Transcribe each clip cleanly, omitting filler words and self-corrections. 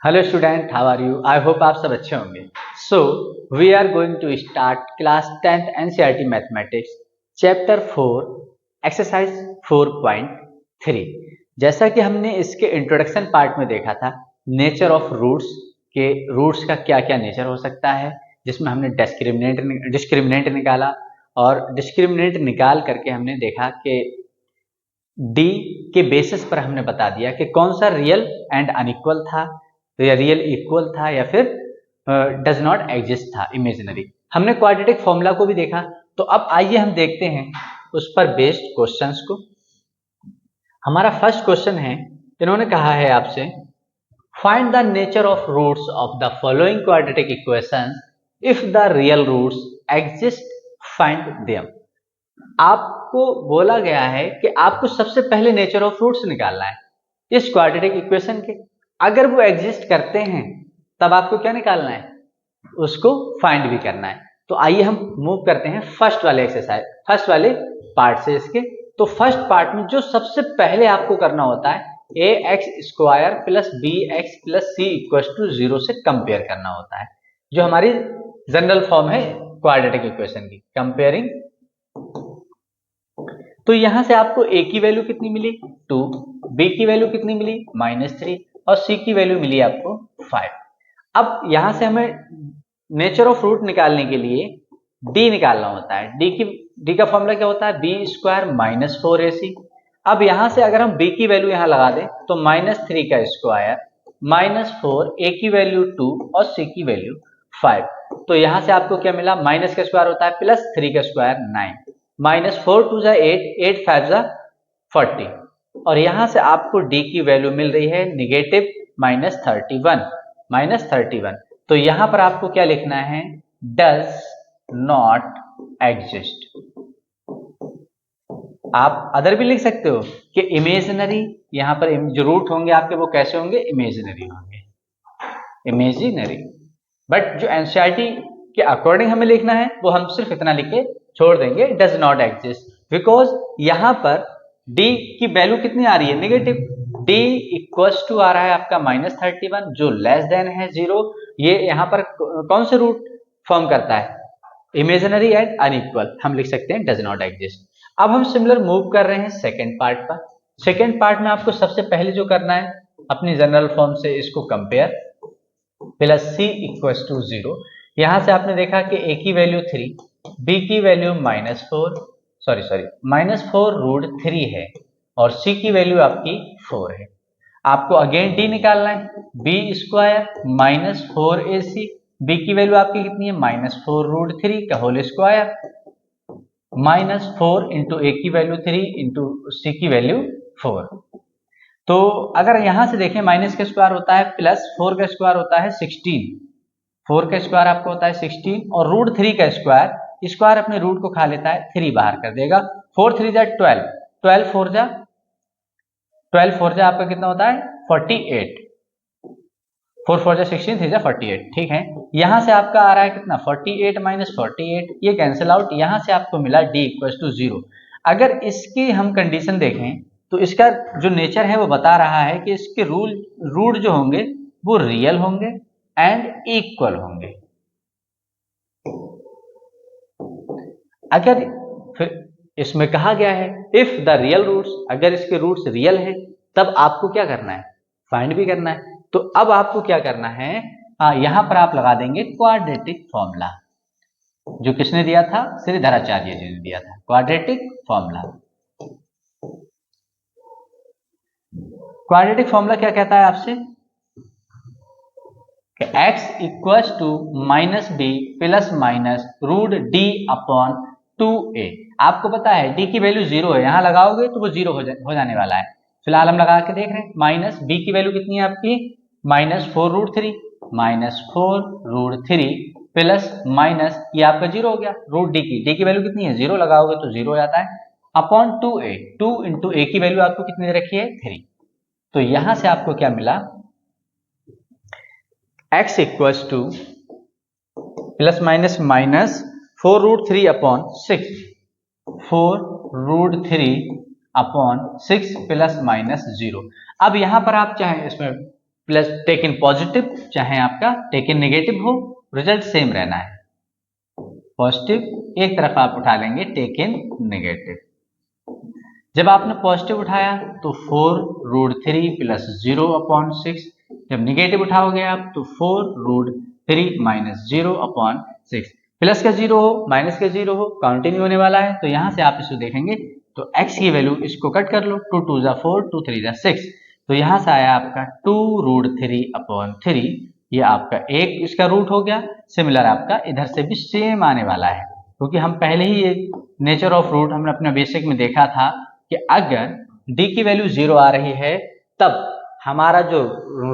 Hello student, how are you? I hope आप सब अच्छे होंगे। So we are going to start class 10th NCERT mathematics chapter 4 exercise 4.3। जैसा कि हमने इसके इंट्रोडक्शन पार्ट में देखा था, नेचर ऑफ रूट्स के रूट्स का क्या क्या नेचर हो सकता है, जिसमें हमने डिस्क्रिमिनेंट निकाला और डिस्क्रिमिनेंट निकाल करके हमने देखा कि डी के बेसिस पर हमने बता दिया कि कौन सा रियल एंड अनइक्वल था, या रियल इक्वल था, या फिर डज नॉट एग्जिस्ट था, इमेजिनरी। हमने क्वाड्रेटिक फॉर्मूला को भी देखा। तो अब आइए हम देखते हैं उस पर बेस्ड क्वेश्चंस को। हमारा फर्स्ट क्वेश्चन है, इन्होंने कहा है आपसे find the nature of roots of the following quadratic equations if the real roots exist, find them. आपको बोला गया है कि आपको सबसे पहले नेचर ऑफ रूट्स निकालना है इस क्वाड्रेटिक इक्वेशन के। अगर वो एग्जिस्ट करते हैं तब आपको क्या निकालना है, उसको फाइंड भी करना है। तो आइए हम मूव करते हैं फर्स्ट वाले एक्सरसाइज, फर्स्ट वाले पार्ट से इसके। तो फर्स्ट पार्ट में जो सबसे पहले आपको करना होता है, a x square plus b x plus c equal to 0 से कंपेयर करना होता है, जो हमारी जनरल फॉर्म है क्वाड्रेटिक इक्वेशन की, कंपेयरिंग। तो यहां से आपको ए की वैल्यू कितनी मिली 2, बी की वैल्यू कितनी मिली -3 और सी की वैल्यू मिली आपको 5। अब यहां से हमें नेचर ऑफ रूट निकालने के लिए डी निकालना होता है। डी का फॉर्मूला क्या होता है, बी स्क्वायर -4ac। अब यहां से अगर हम बी की वैल्यू यहां लगा दें तो -3 का स्क्वायर -4, ए की वैल्यू 2 और सी की वैल्यू 5। तो यहां से आपको क्या मिला, माइनस का स्क्वायर होता है +3 का स्क्वायर 9, -4 2 जा 8, 8 5 जा 40। और यहां से आपको डी की वैल्यू मिल रही है नेगेटिव -31। तो यहां पर आपको क्या लिखना है, डज नॉट एग्जिस्ट। आप अदर भी लिख सकते हो कि इमेजिनरी, यहां पर जो रूट होंगे आपके वो कैसे होंगे, इमेजिनरी होंगे, इमेजिनरी। बट जो एनसीईआरटी के अकॉर्डिंग हमें लिखना है वो हम सिर्फ इतना लिख के छोड़ देंगे, डज नॉट एग्जिस्ट, बिकॉज यहां पर डी की वैल्यू कितनी आ रही है, नेगेटिव। डी इक्वल्स टू आ रहा है आपका -31, जो लेस देन है 0। ये यहां पर कौन से रूट फॉर्म करता है, इमेजिनरी एंड अनइक्वल। हम लिख सकते हैं डज नॉट एग्जिस्ट। अब हम सिमिलर मूव कर रहे हैं सेकेंड पार्ट पर। सेकेंड पार्ट में आपको सबसे पहले जो करना है, अपनी जनरल फॉर्म से इसको compare, plus c equals to 0। यहां से आपने देखा कि ए की वैल्यू 3, बी की वैल्यू -4√3 है और सी की वैल्यू आपकी 4 है। आपको अगेन डी निकालना है, बी स्क्वायर -4ac, बी की वैल्यू आपकी कितनी है -4√3 का होल स्क्वायर, -4 इंटू ए की वैल्यू 3 इंटू सी की वैल्यू 4। तो अगर यहां से देखें, माइनस का स्क्वायर होता है +4 का स्क्वायर होता है 16, 4 का स्क्वायर आपको होता है 16 और √3 का स्क्वायर अपने रूट को खा लेता है, 3 बाहर कर देगा। 4 3 जा 12, 12 4 जा आपका कितना होता है 48, 4 4 जा 16, 3 जा 48। ठीक है, यहां से आपका आ रहा है कितना 48 -48, ये कैंसिल आउट। यहां से आपको मिला d इक्वल टू 0। अगर इसकी हम कंडीशन देखें तो इसका जो नेचर है वो बता रहा है कि इसके रूट जो होंगे वो रियल होंगे एंड इक्वल होंगे। अगर फिर इसमें कहा गया है इफ द रियल रूट्स, अगर इसके रूट्स रियल है तब आपको क्या करना है, फाइंड भी करना है। तो अब आपको क्या करना है, यहां पर आप लगा देंगे क्वाड्रेटिक फॉर्मूला, जो किसने दिया था, श्रीधराचार्य जी ने दिया था, क्वाड्रेटिक फॉर्मूला। क्वाड्रेटिक फॉर्मूला क्या कहता है आपसे कि x equals to -b plus minus √d upon 2a। आपको पता है d की वैल्यू 0 है, यहां लगाओगे तो वो 0 हो जाने वाला है। फिलहाल हम लगा के देख रहे हैं, माइनस b की वैल्यू कितनी है आपकी -4√3, -4√3 प्लस माइनस ये आपका 0 हो गया, √d की वैल्यू कितनी है 0, लगाओगे तो 0 हो जाता है, अपॉन 2a, 2 इंटू a की वैल्यू आपको कितनी दे रखी है 3। तो यहां से आपको क्या मिला, x equals to ± -4√3 upon 6, 4√3 upon 6 ± 0। अब यहां पर आप चाहें इसमें प्लस टेक इन पॉजिटिव चाहे आपका टेक इन नेगेटिव हो, रिजल्ट सेम रहना है। पॉजिटिव एक तरफ आप उठा लेंगे टेक इन नेगेटिव। जब आपने पॉजिटिव उठाया तो 4√3 प्लस 0/6, जब निगेटिव उठाओगे आप तो 4√3 माइनस 0/6। प्लस का 0 हो माइनस का 0 हो काउंटिंग होने वाला है, तो यहां से आप इसको देखेंगे तो x की वैल्यू इसको कट कर लो, 2 2 जा 4, 2 3 जा 6, तो यहां से आया आपका 2√3/3। ये आपका एक इसका रूट हो गया। सिमिलर आपका इधर से भी सेम आने वाला है, क्योंकि हम पहले ही एक नेचर ऑफ रूट हमने अपने बेसिक में देखा था कि अगर d की वैल्यू 0 आ रही है तब हमारा जो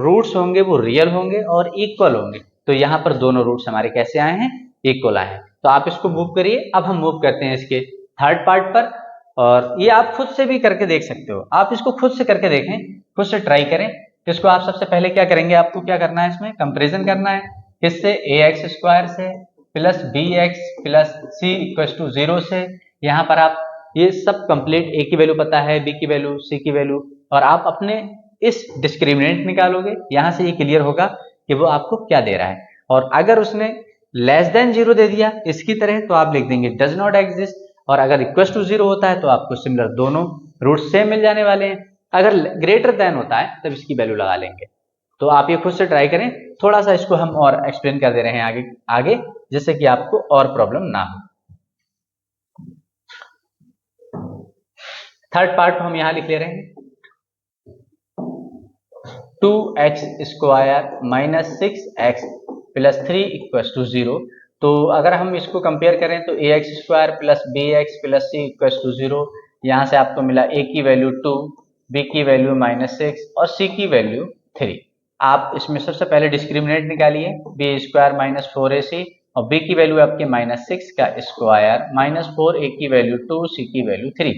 रूट्स होंगे वो रियल होंगे और इक्वल होंगे। तो यहाँ पर दोनों रूट्स हमारे कैसे आए हैं, इक्वल आए हैं। तो आप इसको मूव करिए। अब हम मूव करते हैं इसके थर्ड पार्ट पर, और ये आप खुद से भी करके देख सकते हो। आप इसको खुद से करके देखें, खुद से ट्राई करें। इसको आप सबसे पहले क्या करेंगे, आपको क्या करना है, इसमें कंपेरिजन करना है। किससे, ax² से प्लस bx प्लस c = 0 से। यहाँ पर आप ये सब कंप्लीट, a की वैल्यू पता है, b की वैल्यू, c की वैल्यू, और आप अपने इस डिस्क्रिमिनेंट निकालोगे। यहाँ से ये क्लियर होगा कि वो आपको क्या दे रहा है। और अगर उसने लेस देन 0 दे दिया इसकी तरह तो आप लिख देंगे डज नॉट एग्जिस्ट, और अगर इक्वल टू 0 होता है तो आपको सिमिलर दोनों रूट सेम मिल जाने वाले हैं। अगर ग्रेटर देन होता है तब इसकी वैल्यू लगा लेंगे। तो आप ये खुद से ट्राई करें। थोड़ा सा इसको हम और एक्सप्लेन कर दे रहे हैं आगे आगे, जिससे कि आपको और प्रॉब्लम ना हो। थर्ड पार्ट को हम यहां लिख ले रहे हैं, 2x² माइनस 6x प्लस 3 = 0। तो अगर हम इसको कंपेयर करें तो ax² plus bx plus c = 0। यहाँ से आपको मिला a की वैल्यू 2, b की वैल्यू -6 और c की वैल्यू 3। आप इसमें सबसे पहले डिस्क्रिमिनेंट निकालिए, b² माइनस 4ac और b की वैल्यू आपके -6 का स्क्वायर माइनस 4a की वैल्यू 2, c की वैल्यू 3।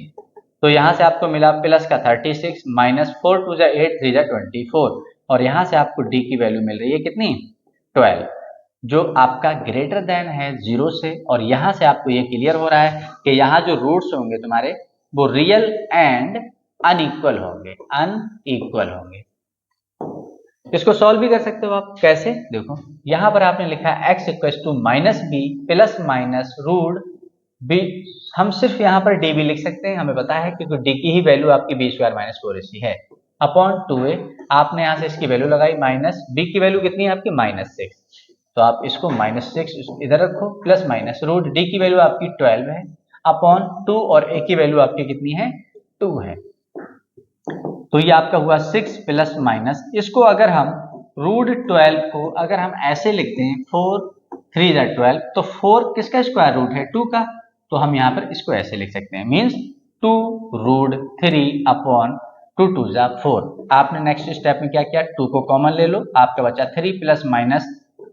तो यहाँ से आपको मिला प्लस का 36 माइनस 4 2 जा 8 3 जा 24, और यहाँ से आपको d की वैल्यू मिल रही है कितनी, 12, जो आपका ग्रेटर देन है 0 से। और यहाँ से आपको ये क्लियर हो रहा है कि यहाँ जो रूट्स होंगे तुम्हारे वो रियल एंड अनइक्वल होंगे। इसको सॉल्व भी कर सकते हो आप। कैसे, देखो यहाँ पर आपने लिखा है x = -b plus minus root b। हम सिर्फ यहाँ पर db लिख सकते हैं, हमें पता है क्योंकि d की ही वैल्यू आपकी b² माइनस 4ac है, अपॉन 2a। आपने यहाँ से इसकी वैल्यू लगाई, माइनस b की वैल्यू कितनी है आपकी -6, तो आप इसको -6 इधर रखो, प्लस माइनस रूट d की वैल्यू आपकी 12 है, अपॉन 2 और a की वैल्यू आपकी कितनी है, 2 है। तो ये आपका हुआ 6 प्लस माइनस, इसको अगर हम √12 को अगर हम ऐसे लिखते हैं 4 3 जा 12, तो 4 किसका स्क्वायर रूट है, 2 का। तो हम यहाँ पर इसको ऐसे लिख सकते हैं, मीन्स 2√3 अपॉन 2 2 जा 4। आपने नेक्स्ट स्टेप में क्या किया, 2 को कॉमन ले लो, आपका बचा 3 प्लस माइनस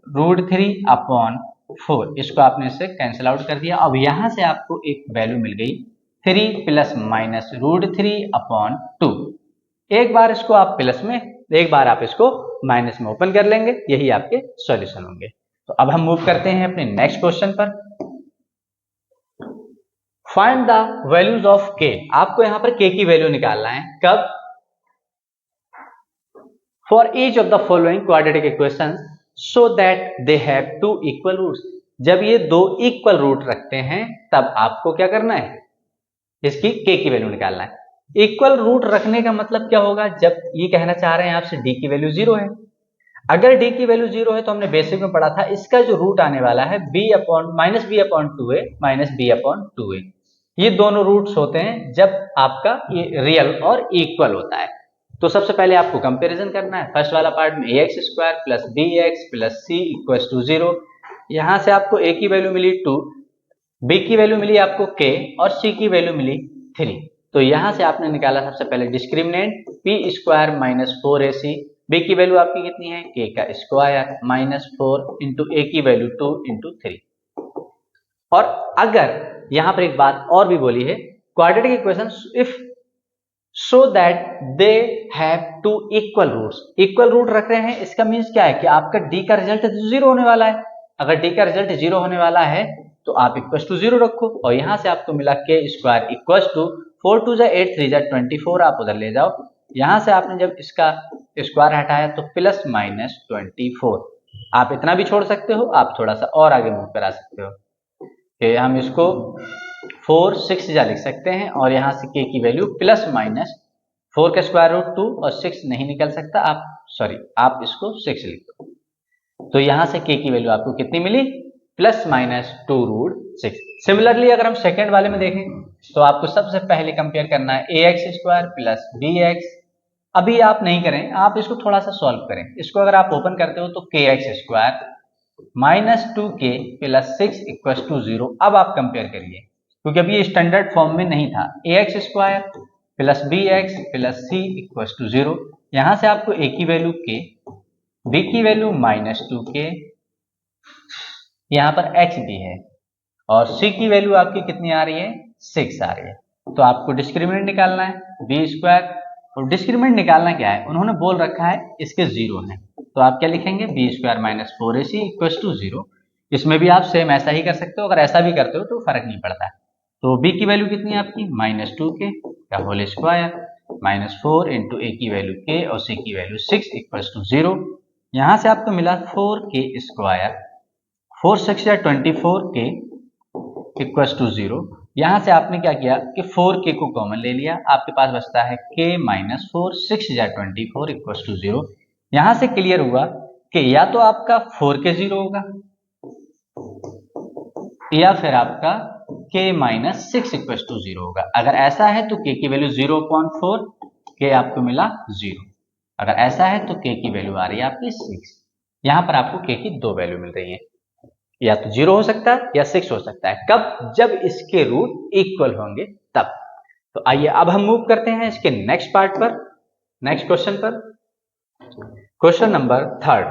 √3 अपॉन 4। इसको आपने इससे कैंसिल आउट कर दिया। अब यहाँ से आपको एक वैल्यू मिल गई 3 प्लस माइनस √3 अपॉन 2। एक बार इसको आप प्लस में, एक बार आप इसको माइनस में ओपन कर लेंगे, यही आपके सॉल्यूशन होंगे। तो अब हम मूव करते हैं अपने नेक्स्ट क्वेश्चन पर। Find the values of k। आपको यहां पर k की वैल्यू निकालना है। कब, for each of the following quadratic equations so that they have 2 equal roots. जब ये 2 इक्वल रूट रखते हैं तब आपको क्या करना है, इसकी k की वैल्यू निकालना है। इक्वल रूट रखने का मतलब क्या होगा, जब ये कहना चाह रहे हैं आपसे d की वैल्यू 0 है। अगर d की वैल्यू 0 है तो हमने बेसिक में पढ़ा था, इसका जो रूट आने वाला है -b/2a माइनस b/2a। ये दोनों रूट्स होते हैं जब आपका ये रियल और इक्वल होता है। तो सबसे पहले आपको कंपैरिजन करना है। फर्स्ट वाला पार्ट में ax² plus bx plus c = 0। यहाँ से आपको a की वैल्यू मिली 2, b की वैल्यू मिली आपको k और c की वैल्यू मिली 3। तो यहाँ से आपने निकाला सबसे पहले discriminant p² minus 4ac। b की वैल्यू आपकी कितनी है, k का स्क्वायर माइनस 4 इंटू a की वैल्यू 2 इंटू 3। और अगर यहाँ पर एक बात और भी बोली है, quadratic equation if so that they have 2 equal roots. Equal root रख रहे हैं, इसका मीन्स क्या है कि आपका d का रिजल्ट 0 होने वाला है। अगर d का रिजल्ट 0 होने वाला है तो आप =0 रखो, और यहां से आपको मिला k² = 4 2 जा 8 3 जा 24। आप उधर ले जाओ, यहाँ से आपने जब इसका स्क्वायर हटाया तो प्लस माइनस 24। आप इतना भी छोड़ सकते हो, आप थोड़ा सा और आगे मूव करा सकते हो कि हम इसको 4 6 जा लिख सकते हैं, और यहाँ से k की वैल्यू प्लस माइनस 4 का स्क्वायर रूट 2 और 6 नहीं निकल सकता, आप इसको 6 लिख दो। तो यहाँ से k की वैल्यू आपको कितनी मिली? Plus minus 2 root 6। सिमिलरली अगर हम सेकेंड वाले में देखें तो आपको सबसे पहले कंपेयर करना है ax स्क्वायर प्लस bx। अभी आप नहीं करें, आप इसको थोड़ा सा सॉल्व करें। इसको अगर आप ओपन करते हो तो kx square minus 2k plus 6 equal to 0। अब आप कंपेयर करिए, क्योंकि अभी ये स्टैंडर्ड फॉर्म में नहीं था। ax square plus bx plus c equal to 0। यहाँ से आपको a की वैल्यू k, b की वैल्यू माइनस 2k, यहाँ पर x भी है, और c की वैल्यू आपकी कितनी आ रही है? 6 आ रही है। तो आपको डिस्क्रिमिनेंट निकालना है b स्क्वायर, और डिस्क्रिमिनेंट निकालना क्या है, उन्होंने बोल रखा है इसके 0 है, तो आप क्या लिखेंगे? B square minus 4ac equal to 0। इसमें भी आप सेम ऐसा ही कर सकते हो, अगर ऐसा भी करते हो तो फर्क नहीं पड़ता। तो b की वैल्यू कितनी है आपकी? माइनस 2k का होल स्क्वायर माइनस 4 इंटू ए की वैल्यू k और c की वैल्यू 6 इक्वल टू 0। यहाँ से आपको मिला 4k स्क्वायर, 4 6 या 24k इक्वल टू 0। यहाँ से आपने क्या किया कि 4k को कॉमन ले लिया, आपके पास बचता है k माइनस 4, 6 या 24 इक्वल टू 0। यहाँ से क्लियर हुआ कि या तो आपका 4k 0 होगा या फिर आपका k माइनस 6 इक्वल टू 0 होगा। अगर ऐसा है तो k की वैल्यू 0.4, k आपको मिला 0। अगर ऐसा है तो k की वैल्यू आ रही है आपकी 6। यहाँ पर आपको k की दो वैल्यू मिल रही है, या तो 0 हो सकता है या 6 हो सकता है। कब? जब इसके रूट इक्वल होंगे तब। तो आइए अब हम मूव करते हैं इसके नेक्स्ट पार्ट पर, नेक्स्ट क्वेश्चन पर। Question number 3।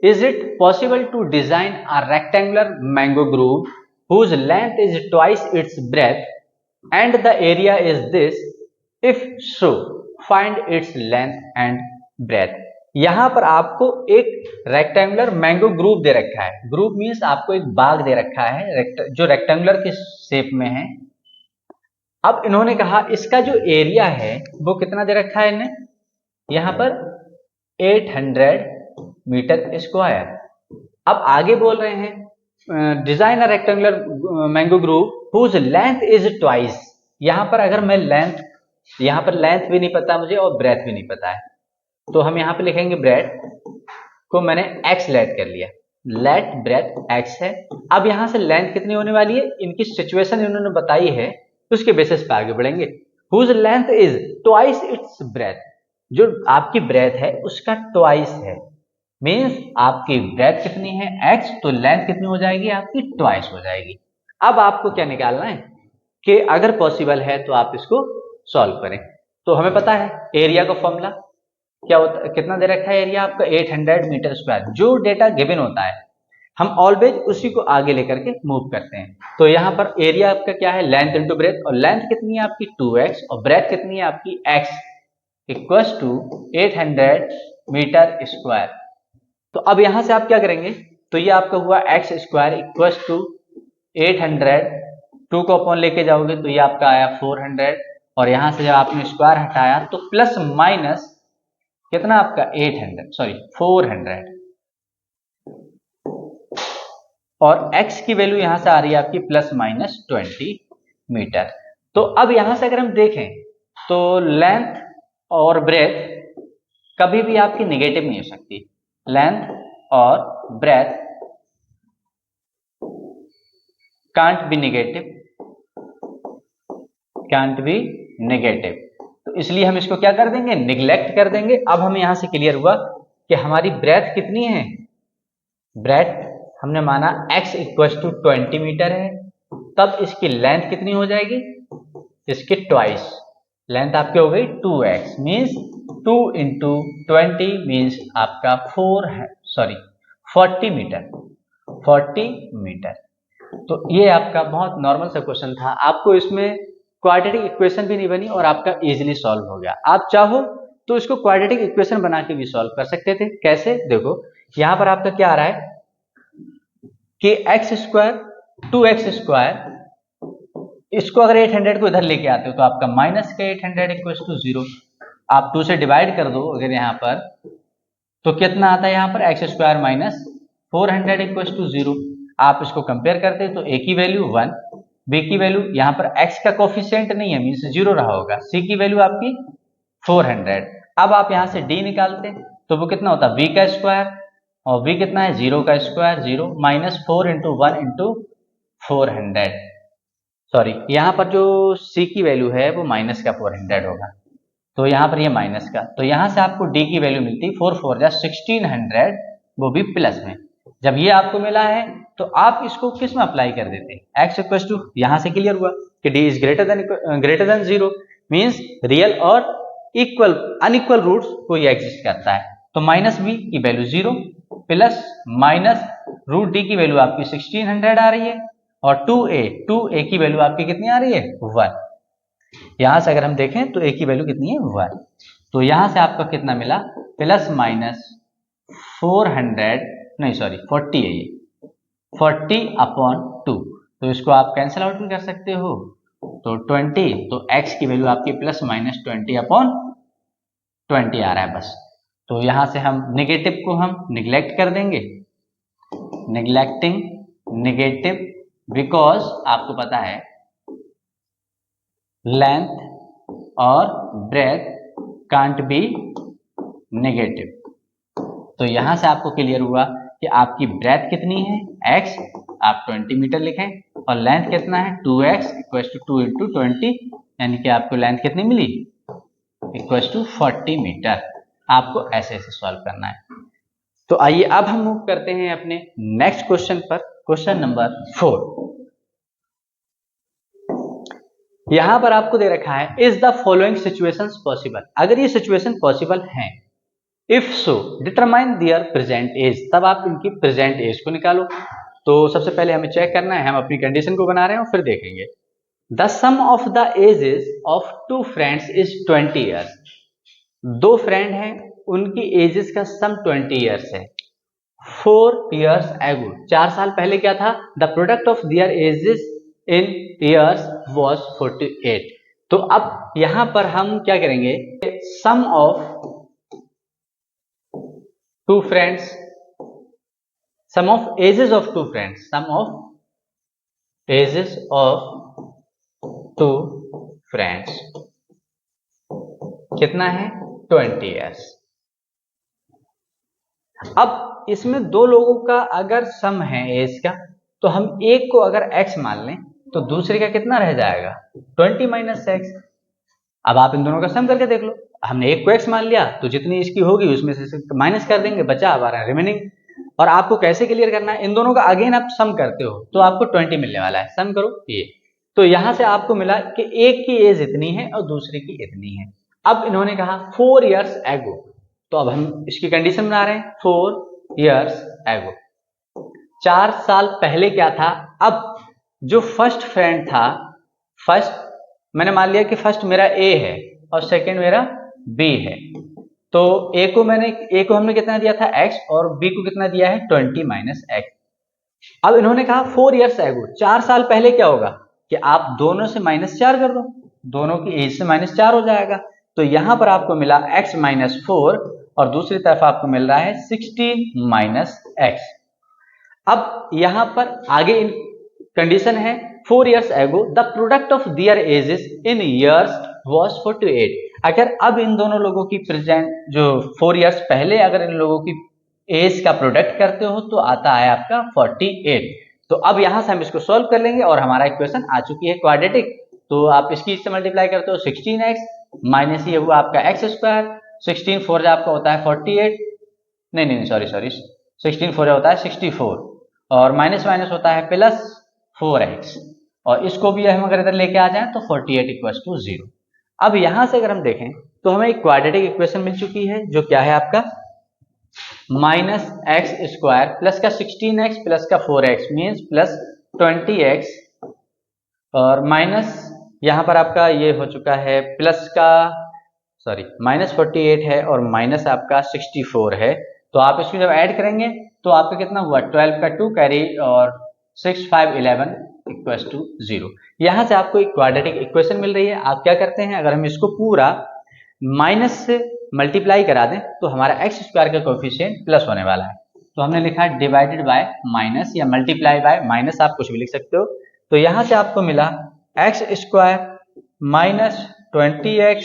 Is it possible to design a rectangular mango groove whose length is twice its breadth and the area is this? If so, find its length and breadth। यहां पर आपको एक rectangular mango groove दे रखा है। Groove means आपको एक बाग दे रखा है जो रेक्टेंगुलर के शेप में है। अब इन्होंने कहा इसका जो एरिया है वो कितना दे रखा है इन्हें? यहां पर 800 मीटर स्क्वायर। अब आगे बोल रहे हैं design a rectangular mango grove whose length is twice. यहां पर अगर मैं यहां पर लेंथ भी नहीं पता मुझे और ब्रेथ भी नहीं पता है, तो हम यहां पे लिखेंगे ब्रेथ को मैंने x लेट कर लिया, लेट ब्रेथ x है। अब यहां से लेंथ कितनी होने वाली है, इनकी सिचुएशन इन्होंने बताई है, उसके बेसिस पे आगे बढ़ेंगे। Whose length is twice its breadth, जो आपकी ब्रेथ है उसका ट्वाइस है, मीन्स आपकी ब्रेथ कितनी है x, तो लेंथ कितनी हो जाएगी आपकी? ट्वाइस हो जाएगी। अब आपको क्या निकालना है कि अगर पॉसिबल है तो आप इसको सॉल्व करें। तो हमें पता है एरिया का फॉर्मूला क्या होता है, कितना दे रखा है एरिया आपका? 800 मीटर स्क्वायर। जो डेटा गिवन होता है हम ऑलवेज उसी को आगे लेकर के मूव करते हैं। तो यहाँ पर एरिया आपका क्या है? लेंथ इंटू ब्रेथ, और लेंथ कितनी है आपकी? 2x, और ब्रेथ कितनी है आपकी? x equals to 800 metre square. तो अब यहां से आप क्या करेंगे, तो ये आपका हुआ x स्क्वायर इक्वल्स टू 800, 2 को अपॉन लेके जाओगे तो ये आपका आया 400, और यहां से जब आपने स्क्वायर हटाया तो प्लस माइनस कितना आपका? 400, और x की वैल्यू यहां से आ रही है आपकी प्लस माइनस 20 मीटर। तो अब यहां से अगर हम देखें तो लेंथ और ब्रेथ कभी भी आपकी निगेटिव नहीं हो सकती। लेंथ और ब्रेथ कांट बी नेगेटिव, तो इसलिए हम इसको क्या कर देंगे? निगलेक्ट कर देंगे। अब हमें यहां से क्लियर हुआ कि हमारी ब्रेथ कितनी है? ब्रेथ हमने माना x इक्वल टू 20 मीटर है, तब इसकी लेंथ कितनी हो जाएगी? इसकी ट्वाइस लेंथ आपकी हो गई 2x, मीन्स 2 इंटू 20 मीन्स आपका 40 मीटर। तो ये आपका बहुत नॉर्मल सा क्वेश्चन था, आपको इसमें क्वाड्रेटिक इक्वेशन भी नहीं बनी और आपका इजीली सॉल्व हो गया। आप चाहो तो इसको क्वाड्रेटिक इक्वेशन बना के भी सॉल्व कर सकते थे। कैसे? देखो यहां पर आपका क्या आ रहा है कि x स्क्वायर 2x स्क्वायर इसको अगर 800 को इधर लेके आते हो तो आपका माइनस का 800 इक्वल टू 0। आप 2 से डिवाइड कर दो अगर यहाँ पर, तो कितना आता है यहाँ पर x square minus 400 equal to 0। आप इसको कंपेयर करते हैं तो ए की वैल्यू 1, बी की वैल्यू यहाँ पर x का कोफिशिएंट नहीं है मीन्स 0 रहा होगा, c की वैल्यू आपकी 400। अब आप यहाँ से d निकालते हैं तो वो कितना होता है v का स्क्वायर, और v कितना है 0 का square 0 minus 4 into 1 into 400। Sorry यहाँ पर जो c की वैल्यू है वो माइनस का 400 होगा, तो यहाँ पर ये माइनस का, तो यहाँ से आपको d की वैल्यू मिलती है 4 4 जा 1600, वो भी प्लस में। जब ये आपको मिला है तो आप इसको किस में अप्लाई कर देते हैं, x इक्वल टू, यहाँ से क्लियर हुआ कि d is greater than 0 means real और इक्वल अनइक्वल रूट्स कोई एग्जिस्ट करता है, तो माइनस b की value 0 plus minus root d की वैल्यू आपकी 1600 आ रही है, और 2a की वैल्यू आपकी कितनी आ रही है 1। यहां से अगर हम देखें तो a की वैल्यू कितनी है 1, तो यहां से आपका कितना मिला प्लस माइनस 40 है ये 40/2, तो इसको आप कैंसिल आउट भी कर सकते हो, तो 20, तो x की वैल्यू आपकी प्लस माइनस 20/20 आ रहा है बस। तो यहां से हम नेगेटिव को हम निगलेक्ट कर देंगे, निगलेक्टिंग नेगेटिव, बिकॉज आपको पता है लेंथ और ब्रेथ कांट बी नेगेटिव। तो यहां से आपको क्लियर हुआ कि आपकी ब्रेथ कितनी है x, आप 20 मीटर लिखें, और लेंथ कितना है 2x इक्वल टू 2 इंटू 20, यानी कि आपको लेंथ कितनी मिली इक्वल टू 40 मीटर। आपको ऐसे ऐसे सॉल्व करना है। तो आइए अब हम मूव करते हैं अपने नेक्स्ट क्वेश्चन पर, क्वेश्चन नंबर 4। यहां पर आपको दे रखा है is the following situations possible, अगर ये सिचुएशन पॉसिबल हैं, if so determine their present age, तब आप इनकी प्रेजेंट एज को निकालो। तो सबसे पहले हमें चेक करना है, हम अपनी कंडीशन को बना रहे हैं और फिर देखेंगे। The sum of the ages of 2 friends is 20 years, 2 friend हैं उनकी एजेस का सम 20 ईयर्स है। 4 ईयर्स एगो, 4 साल पहले क्या था, the product of their ages in years was 48। तो अब यहां पर हम क्या करेंगे, sum of 2 friends, sum of ages of 2 friends, sum of ages of 2 friends कितना है 20 years। अब इसमें 2 लोगों का अगर सम है एज का, तो हम एक को अगर x मान लें तो दूसरे का कितना रह जाएगा 20 माइनस x। अब आप इन दोनों का सम करके देख लो, हमने एक को x मान लिया तो जितनी इसकी होगी उसमें से माइनस कर देंगे, बचा हमारा रिमेनिंग। और आपको कैसे क्लियर करना है, इन दोनों का अगेन आप सम करते हो तो आपको 20 मिलने वाला है, सम करो ये। तो यहां से आपको मिला कि एक की एज इतनी है और दूसरे की इतनी है। अब इन्होंने कहा 4 ईयर्स एगो, तो अब हम इसकी कंडीशन बना रहे हैं 4 ईयर्स एगो, 4 साल पहले क्या था। अब जो फर्स्ट फ्रेंड था, फर्स्ट मैंने मान लिया कि फर्स्ट मेरा ए है और सेकंड मेरा बी है, तो ए को हमने कितना दिया था x और b को कितना दिया है 20 माइनस x। अब इन्होंने कहा 4 ईयर्स एगो, 4 साल पहले क्या होगा कि आप दोनों से -4 कर दो, दोनों की एज से -4 हो जाएगा। तो यहां पर आपको मिला x माइनस 4 और दूसरी तरफ आपको मिल रहा है 16 माइनस x। अब यहां पर आगे कंडीशन है 4 years ago the product of their ages in years was 48। अगर अब इन दोनों लोगों की प्रेजेंट जो 4 ईयर्स पहले अगर इन लोगों की एज का प्रोडक्ट करते हो तो आता है आपका 48। तो अब यहां से हम इसको सॉल्व कर लेंगे और हमारा इक्वेशन आ चुकी है क्वाड्रेटिक। तो आप इसकी इससे मल्टीप्लाई करते हो 16x माइनस ये हुआ आपका x स्क्वायर, 16 4 आपका होता है 48, नहीं सॉरी 16 4 होता है 64 और माइनस माइनस होता है प्लस 4x, और इसको भी हम अगर इधर लेके आ जाएं तो 48 इक्वल टू 0। अब यहां से अगर हम देखें तो हमें एक क्वाड्रेटिक इक्वेशन मिल चुकी है जो क्या है आपका माइनस एक्स स्क्वायर प्लस का 16x प्लस का 4x मीन्स प्लस 20x, और माइनस यहां पर आपका ये हो चुका है प्लस का माइनस 48 है और माइनस आपका 64 है। तो आप इसको जब ऐड करेंगे तो आपका कितना हुआ 12 का 2 कैरी और 6 5 11 इक्वल्स टू 0। यहाँ से आपको एक क्वाड्रेटिक इक्वेशन मिल रही है। आप क्या करते हैं, अगर हम इसको पूरा माइनस से मल्टीप्लाई करा दें तो हमारा एक्स स्क्वायर का कोफिशिएंट प्लस होने वाला है। तो हमने लिखा डिवाइडेड बाय माइनस या मल्टीप्लाई बाय माइनस, आप कुछ भी लिख सकते हो। तो यहाँ से आपको मिला x square minus 20x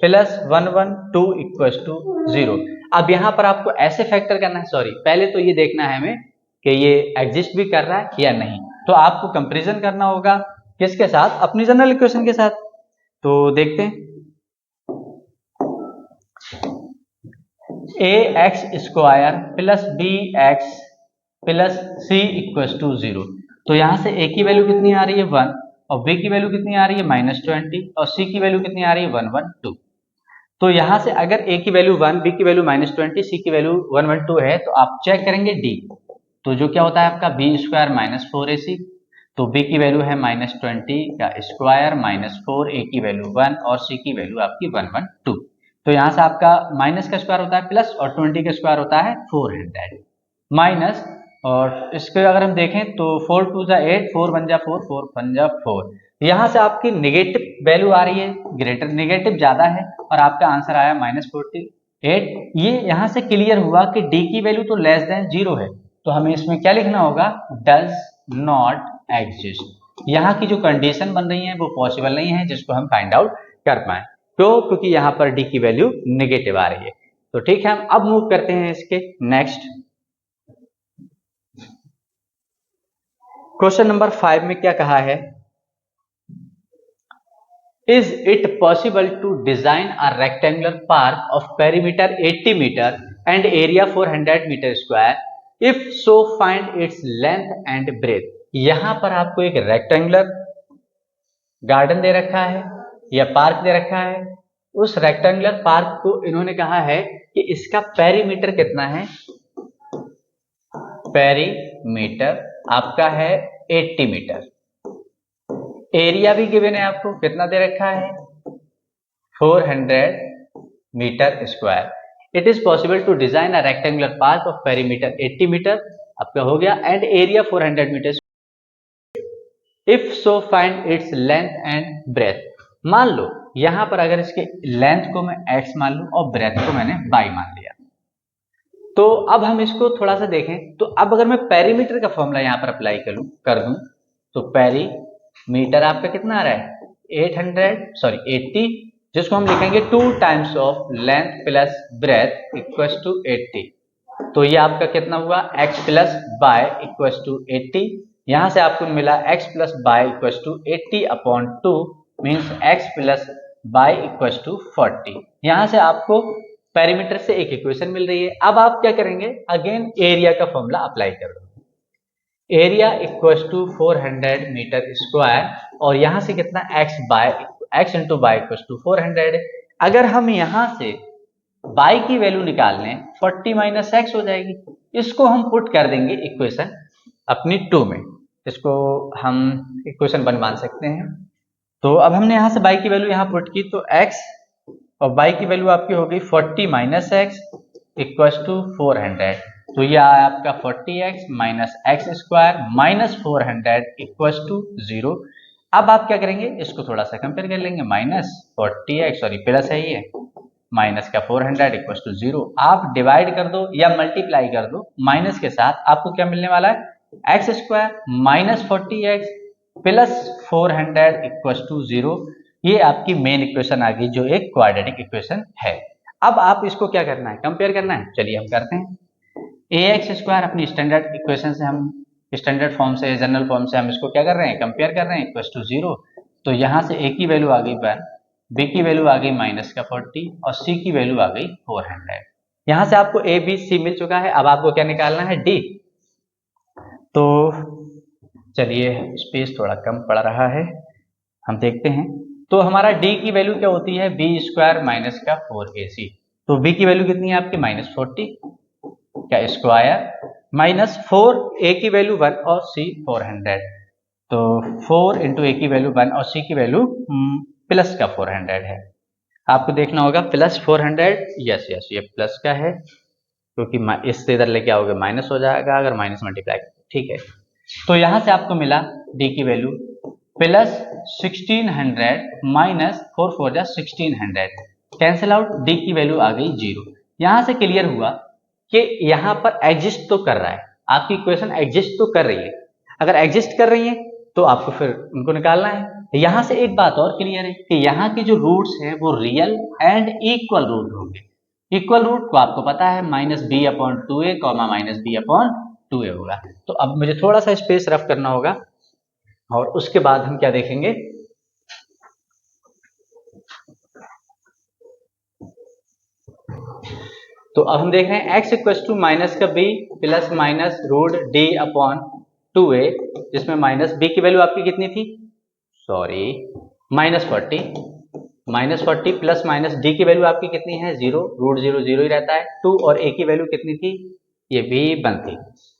plus 112 equals to 0। अब यहाँ पर आपको ऐसे फैक्टर करना है, सॉरी पहले तो ये देखना है हमें कि ये एग्जिस्ट भी कर रहा है या नहीं। तो आपको कंपैरिजन करना होगा किसके साथ, अपनी जनरल इक्वेशन के साथ। तो देखते हैं, a x square plus b x plus c equals to 0। तो यहाँ से ए की वैल्यू कितनी आ रही है 1 और बी की वैल्यू कितनी आ रही है -20 और सी की वैल्यू कितनी आ रही है 112। तो यहाँ से अगर ए की वैल्यू 1, बी की वैल्यू -20, सी की वैल्यू 112 है तो आप चेक करेंगे डी। तो जो क्या होता है आपका बी स्क्वायर -4ac। तो बी की वैल्यू है -20 का स्क्वायर -4, ए की वैल्यू 1 और सी की वैल्यू आपकी 112। तो यहाँ से आपका माइनस का स्क्वायर होता है प्लस और 20 का स्क्वायर होता है 400 माइनस, और इसके अगर हम देखें तो 4 2 जा 8, 4 1 जा 4, 4 1 जा 4। यहाँ से आपकी नेगेटिव वैल्यू आ रही है, ग्रेटर नेगेटिव ज्यादा है और आपका आंसर आया -48। ये यहाँ से क्लियर हुआ कि डी की वैल्यू तो लेस देन 0 है। तो हमें इसमें क्या लिखना होगा, डज नॉट एग्जिस्ट। यहाँ की जो कंडीशन बन रही है वो पॉसिबल नहीं है जिसको हम फाइंड आउट कर पाए। क्यों, क्योंकि यहाँ पर डी की वैल्यू नेगेटिव आ रही है। तो ठीक है, हम अब मूव करते हैं इसके नेक्स्ट क्वेश्चन नंबर 5 में क्या कहा है, is it possible to design a rectangular park of perimeter 80 metre and area 400 metre square, if so find its length and breadth. यहां पर आपको एक रेक्टेंगुलर गार्डन दे रखा है या पार्क दे रखा है। उस रेक्टेंगुलर पार्क को इन्होंने कहा है कि इसका पेरीमीटर कितना है, पेरीमीटर आपका है 80 मीटर। एरिया भी गिवन है आपको, कितना दे रखा है 400 metre square. It is possible to design a rectangular park of perimeter 80 metre आपका हो गया and area 400 metre, if so find its length and breadth. मान लो यहां पर अगर इसके लेंथ को मैं x मान लूं और ब्रेथ को मैंने y मान लिया, तो अब हम इसको थोड़ा सा देखें। तो अब अगर मैं पेरीमीटर का फॉर्मूला यहां पर अप्लाई कर दूं तो पेरीमीटर आपका कितना आ रहा है 80, जिसको हम लिखेंगे 2 times of length plus breadth equals to 80। तो ये आपका कितना हुआ x plus y equals to 80। यहां से आपको मिला x plus y equals to 80 upon 2 means x plus y equals to 40। यहां से आपको पेरीमीटर से एक इक्वेशन मिल रही है। अब आप क्या करेंगे, अगेन एरिया का फॉर्मूला अप्लाई कर दो। Area equals to 400 metre square और यहां से कितना x into y equals to 400। अगर हम यहां से y की वैल्यू निकाल लें 40 माइनस x हो जाएगी। इसको हम पुट कर देंगे इक्वेशन अपनी 2 में, इसको हम इक्वेशन 1 मान सकते हैं। तो अब हमने यहां से y की वैल्यू यहां पुट की तो x और y की वैल्यू आपकी हो गई 40 माइनस x इक्वल्स टू 400। तो ये आया आपका 40x minus x square minus 400 equals to 0। अब आप क्या करेंगे, इसको थोड़ा सा कंपेयर कर लेंगे, माइनस 40x सॉरी प्लस है ये माइनस का 400 इक्वल्स टू 0। आप डिवाइड कर दो या मल्टीप्लाई कर दो माइनस के साथ, आपको क्या मिलने वाला है x square minus 40x plus 400 equals to 0। ये आपकी मेन इक्वेशन आ गई जो एक क्वाड्रेटिक इक्वेशन है। अब आप इसको क्या करना है, कंपेयर करना है। चलिए हम करते हैं। ax स्क्वायर अपनी स्टैंडर्ड इक्वेशन से हम स्टैंडर्ड फॉर्म से जनरल फॉर्म से हम इसको क्या कर रहे हैं, कंपेयर कर रहे हैं इक्वल्स टू 0। तो यहाँ से a की वैल्यू आ गई 1, b की वैल्यू आ गई माइनस का 40 और c की वैल्यू आ गई 400। यहाँ से आपको a b c मिल चुका है। अब आपको क्या निकालना है d। तो चलिए स्पेस थोड़ा कम पड़ रहा है, हम देखते हैं। तो हमारा d की वैल्यू क्या होती है b स्क्वायर माइनस का 4ac। तो b की वैल्यू कितनी है आपकी -40 का स्क्वायर माइनस 4, a की वैल्यू 1 और c 400। तो 4 इंटू a की वैल्यू 1 और c की वैल्यू प्लस का 400 है। आपको देखना होगा प्लस 400, यस ये प्लस का है क्योंकि इससे इधर लेके आओगे माइनस हो जाएगा अगर माइनस मल्टीप्लाई, ठीक है। तो यहाँ से आपको मिला d की वैल्यू प्लस 1600 माइनस 4 4 जा 1600, कैंसिल आउट, d की वैल्यू आ गई 0। यहाँ से क्लियर हुआ कि यहाँ पर एग्जिस्ट तो कर रहा है, आपकी इक्वेशन एग्जिस्ट तो कर रही है। अगर एग्जिस्ट कर रही है तो आपको फिर उनको निकालना है। यहाँ से एक बात और क्लियर है कि यहाँ की जो रूट्स हैं वो रियल एंड इक्वल रूट होंगे। इक्वल रूट को आपको पता है -b/2a -b/2a होगा। तो अब मुझे थोड़ा सा स्पेस रफ करना होगा और उसके बाद हम क्या देखेंगे, तो अब हम देख रहे हैं x इक्वल टू माइनस का b plus minus root d/2a, जिसमें माइनस b की वैल्यू आपकी कितनी थी, सॉरी -40 प्लस माइनस d की वैल्यू आपकी कितनी है 0, रूट 0 0 ही रहता है, 2 और a की वैल्यू कितनी थी, ये भी 1 थी।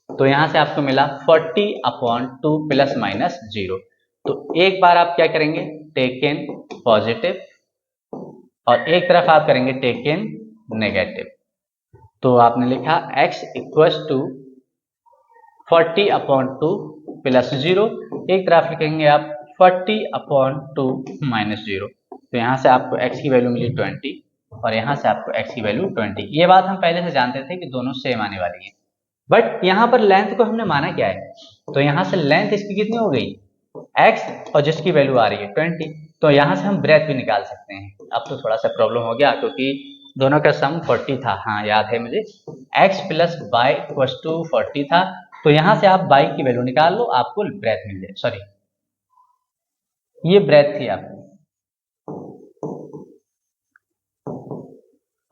तो यहां से आपको मिला 40/2 प्लस माइनस 0। तो एक बार आप क्या करेंगे, टेक इन पॉजिटिव और एक तरफ आप करेंगे टेक इन नेगेटिव। तो आपने लिखा x इक्वल टू 40/2 प्लस 0, एक तरफ लिखेंगे आप 40/2 माइनस 0। तो यहाँ से आपको x की वैल्यू मिली 20 और यहाँ से आपको x की वैल्यू 20। ये बात हम पहले से जानते थे कि दोनों सेम आने वाली है, बट यहाँ पर लेंथ को हमने माना क्या है, तो यहाँ से लेंथ इसकी कितनी हो गई x और जिसकी वैल्यू आ रही है 20, तो यहाँ से हम ब्रेथ भी निकाल सकते हैं। अब तो थोड़ा सा प्रॉब्लम हो गया क्योंकि दोनों का सम 40 था, हाँ याद है मुझे, x plus y equal to 40 था। तो यहाँ से आप बाई की वैल्यू निकाल लो, आपको ब्रेथ मिल जाए, सॉरी ये ब्रेथ थी आपकी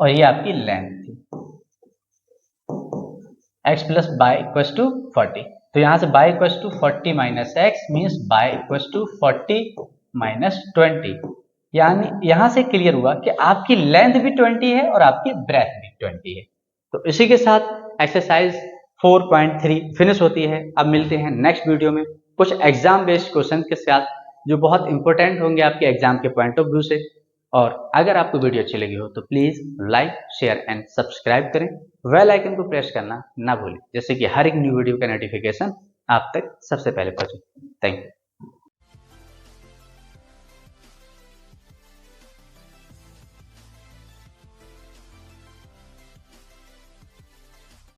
और ये आपकी लेंथ थी, x plus y equal to 40। तो यहाँ से y equal to 40 minus x means y equal to 40 minus 20, यानी यहाँ से क्लियर हुआ कि आपकी लेंथ भी 20 है और आपकी ब्रेथ भी 20 है। तो इसी के साथ एक्सरसाइज 4.3 फिनिश होती है। अब मिलते हैं नेक्स्ट वीडियो में कुछ एग्जाम बेस्ड क्वेश्चन के साथ जो बहुत इंपॉर्टेंट होंगे आपके एग्जाम के पॉइंट ऑफ व्यू से। और अगर आपको वीडियो अच्छी लगी हो तो please like share and subscribe करें, बेल आइकन को प्रेस करना ना भूलें, जैसे कि हर एक न्यू वीडियो का नोटिफिकेशन आप तक सबसे पहले पहुंचे। Thank you.